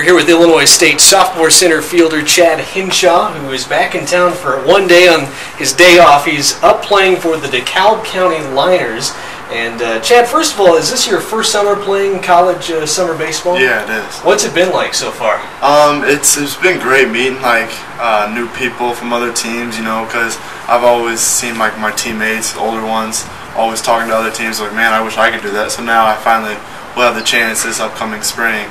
We're here with Illinois State sophomore center fielder Chad Hinshaw, who is back in town for one day on his day off. He's up playing for the DeKalb County Liners. And Chad, first of all, is this your first summer playing college summer baseball? Yeah, it is. What's it been like so far? It's been great meeting new people from other teams, because I've always seen my teammates, older ones, always talking to other teams like, man, I wish I could do that. So now I finally will have the chance this upcoming spring.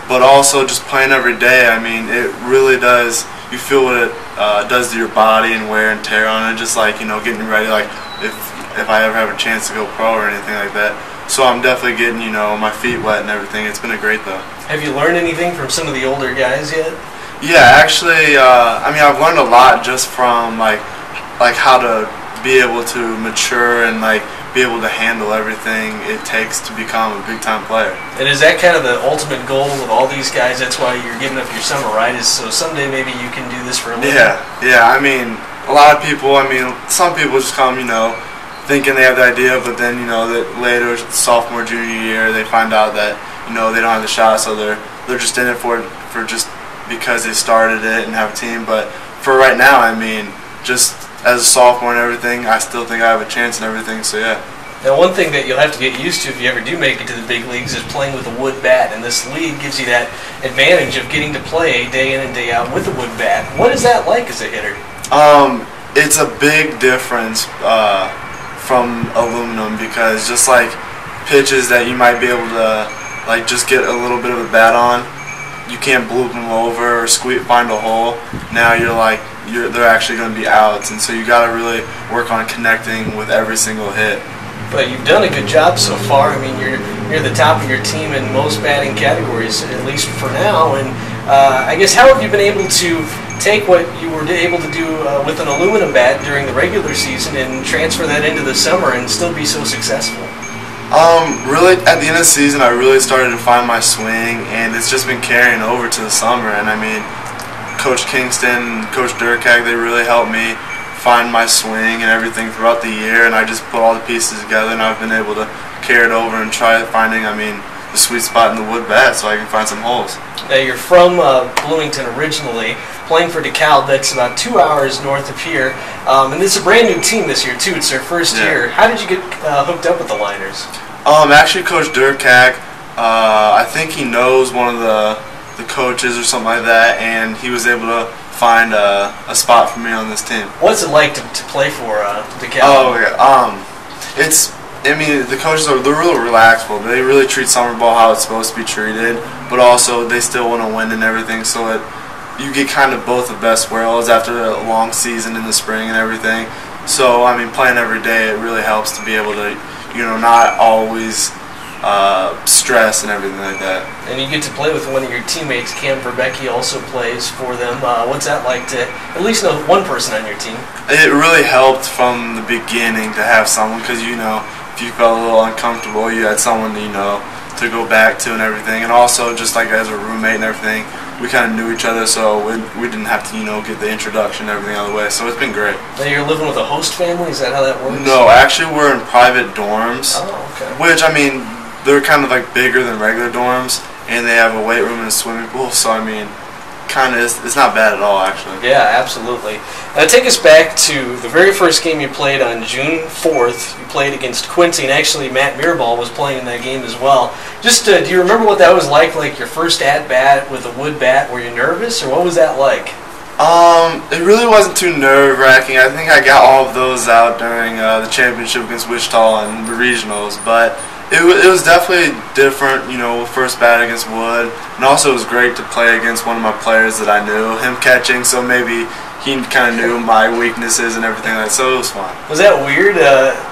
But also just playing every day, I mean, it really does, you feel what it does to your body and wear and tear on it, just getting ready, if I ever have a chance to go pro or anything like that. So I'm definitely getting, my feet wet and everything. It's been great though. Have you learned anything from some of the older guys yet? Yeah, actually, I've learned a lot just from like how to be able to mature and be able to handle everything it takes to become a big-time player. And is that kind of the ultimate goal of all these guys? That's why you're giving up your summer, right? Is so someday maybe you can do this for a living? Yeah. I mean, a lot of people, some people just come, thinking they have the idea, but then, that later, sophomore, junior year, they find out that, they don't have the shot, so they're just in it for just because they started it and have a team. But for right now, just as a sophomore and everything, I still think I have a chance and everything, so yeah. Now, one thing that you'll have to get used to if you ever do make it to the big leagues is playing with a wood bat, and this league gives you that advantage of getting to play day in and day out with a wood bat. What is that like as a hitter? It's a big difference from aluminum, because just like pitches that you might be able to just get a little bit of a bat on, you can't bloop them over or find a hole. Now they're actually going to be outs, and so you got to really work on connecting with every single hit. But you've done a good job so far. You're near the top of your team in most batting categories, at least for now. And I guess, how have you been able to take what you were able to do with an aluminum bat during the regular season and transfer that into the summer and still be so successful? Really, at the end of the season, I really started to find my swing, and it's just been carrying over to the summer. And Coach Kingston, Coach DeKalb, they really helped me find my swing and everything throughout the year, and I just put all the pieces together, and I've been able to carry it over and try finding, the sweet spot in the wood bat so I can find some holes. Now, you're from Bloomington originally, playing for DeKalb. That's about 2 hours north of here, and it's a brand new team this year too. It's their first year. How did you get hooked up with the Liners? Actually, Coach DeKalb, I think he knows one of the coaches or something like that, and he was able to find a spot for me on this team. What's it like to play for DeKalb? Oh yeah, the coaches they're really relaxed. They really treat summer ball how it's supposed to be treated, but also they still want to win and everything. So you get kind of both the best worlds after a long season in the spring and everything. So playing every day, it really helps to be able to not always stress and everything like that. And you get to play with one of your teammates. Cam Verbecki also plays for them. What's that like to at least know one person on your team? It really helped from the beginning to have someone, because if you felt a little uncomfortable, you had someone to go back to and everything. And also just as a roommate and everything, we kind of knew each other, so we didn't have to get the introduction and everything out of the way. So it's been great. Now, you're living with a host family? Is that how that works? No, actually we're in private dorms. Oh, okay. Which they're kind of bigger than regular dorms, and they have a weight room and a swimming pool, so it's not bad at all, actually. Yeah, absolutely. Now, take us back to the very first game you played on June 4th. You played against Quincy, and actually Matt Mirabal was playing in that game as well. Just, do you remember what that was like your first at-bat with a wood bat? Were you nervous, or what was that like? It really wasn't too nerve-wracking. I think I got all of those out during the championship against Wichita and the regionals, but it was definitely different, first bat against wood, and also it was great to play against one of my players that I knew, him catching, so maybe he kind of knew my weaknesses and everything like that, so it was fun. Was that weird,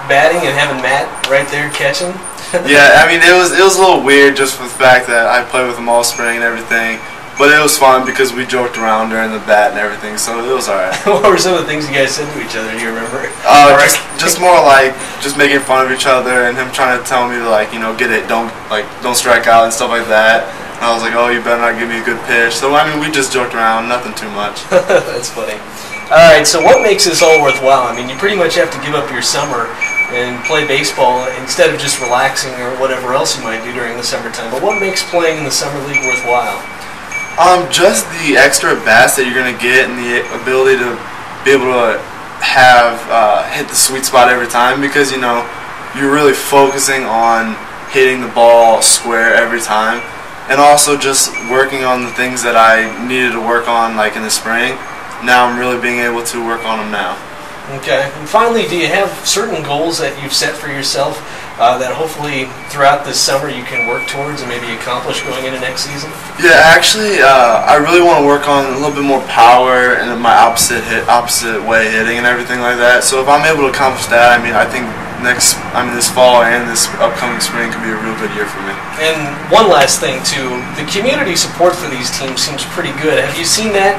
batting and having Matt right there catching? Yeah, it was a little weird just for the fact that I played with him all spring and everything. But it was fun because we joked around during the bat and everything, so it was alright. What were some of the things you guys said to each other? Do you remember? Just more just making fun of each other, and him trying to tell me to get it, don't strike out and stuff like that. And I was like, oh, you better not give me a good pitch. So we just joked around, nothing too much. That's funny. All right, so what makes this all worthwhile? You pretty much have to give up your summer and play baseball instead of just relaxing or whatever else you might do during the summertime. But what makes playing in the summer league worthwhile? Just the extra bats that you're going to get and the ability to be able to have hit the sweet spot every time, because you're really focusing on hitting the ball square every time, and also just working on the things that I needed to work on like in the spring. Now I'm really being able to work on them now. Okay. And finally, do you have certain goals that you've set for yourself that hopefully throughout this summer you can work towards and maybe accomplish going into next season? Yeah, actually, I really want to work on a little bit more power and my opposite way hitting and everything like that. So if I'm able to accomplish that, I think this fall and this upcoming spring could be a real good year for me. And one last thing too, the community support for these teams seems pretty good. Have you seen that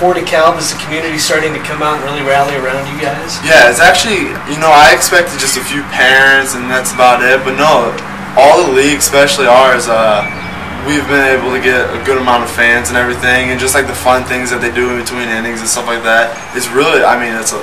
for DeKalb? Is the community starting to come out and really rally around you guys? Yeah, it's actually, I expected just a few parents and that's about it, but no, all the league, especially ours, we've been able to get a good amount of fans and everything, and just like the fun things that they do in between innings and stuff like that. It's really, it's a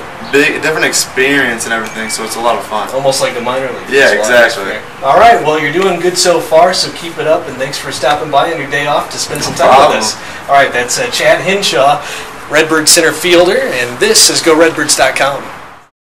different experience and everything, so it's a lot of fun. Almost like the minor league. Yeah, exactly. All right, well, you're doing good so far, so keep it up, and thanks for stopping by on your day off to spend some time with us. All right, that's Chad Hinshaw, Redbird center fielder, and this is GoRedbirds.com.